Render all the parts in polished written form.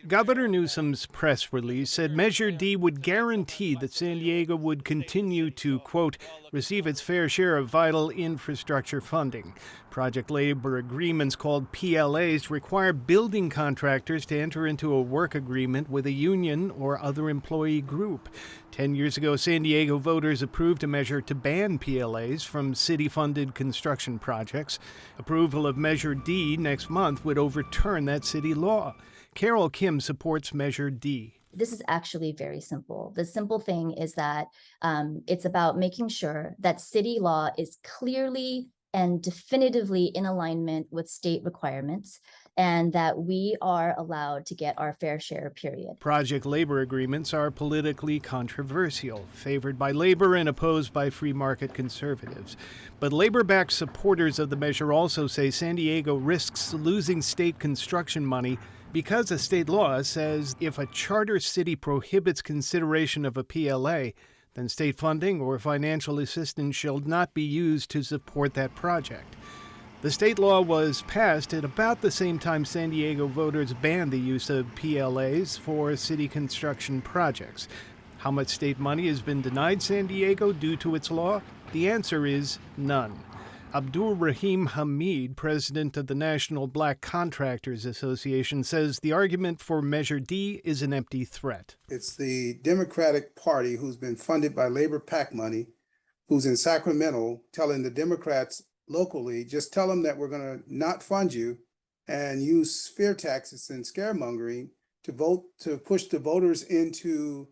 Governor Newsom's press release said Measure D would guarantee that San Diego would continue to, quote, receive its fair share of vital infrastructure funding. Project labor agreements called PLAs require building contractors to enter into a work agreement with a union or other employee group. 10 years ago, San Diego voters approved a measure to ban PLAs from city-funded construction projects. Approval of Measure D next month would overturn that city law. Carol Kim supports Measure D. This is actually very simple. The simple thing is that it's about making sure that city law is clearly and definitively in alignment with state requirements, and that we are allowed to get our fair share, period. Project labor agreements are politically controversial, favored by labor and opposed by free market conservatives. But labor-backed supporters of the measure also say San Diego risks losing state construction money because a state law says if a charter city prohibits consideration of a PLA, then state funding or financial assistance shall not be used to support that project. The state law was passed at about the same time San Diego voters banned the use of PLAs for city construction projects. How much state money has been denied San Diego due to its law? The answer is none. Abdul Rahim Hamid, president of the National Black Contractors Association, says the argument for Measure D is an empty threat. It's the Democratic Party who's been funded by labor PAC money, who's in Sacramento telling the Democrats locally, just tell them that we're going to not fund you and use fear taxes and scaremongering to push the voters into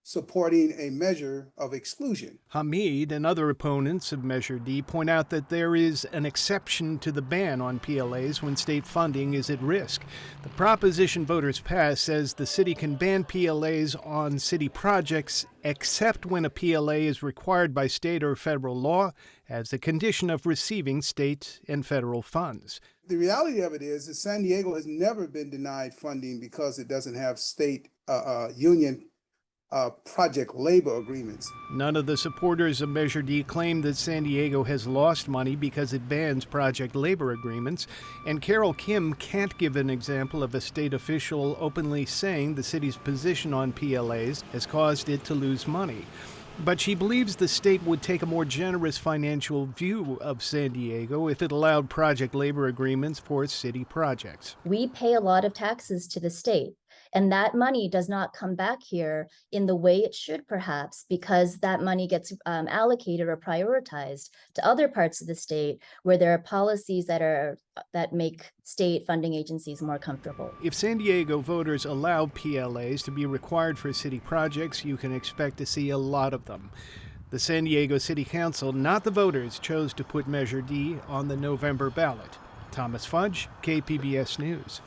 supporting a measure of exclusion. Hamid and other opponents of Measure D point out that there is an exception to the ban on PLAs when state funding is at risk. The proposition voters passed says the city can ban PLAs on city projects except when a PLA is required by state or federal law as a condition of receiving state and federal funds. The reality of it is that San Diego has never been denied funding because it doesn't have state union project labor agreements. None of the supporters of Measure D claim that San Diego has lost money because it bans project labor agreements, and Carol Kim can't give an example of a state official openly saying the city's position on PLAs has caused it to lose money. But she believes the state would take a more generous financial view of San Diego if it allowed project labor agreements for city projects. We pay a lot of taxes to the state, and that money does not come back here in the way it should, perhaps, because that money gets allocated or prioritized to other parts of the state where there are policies that make state funding agencies more comfortable. If San Diego voters allow PLAs to be required for city projects, you can expect to see a lot of them. The San Diego City Council, not the voters, chose to put Measure D on the November ballot. Thomas Fudge, KPBS News.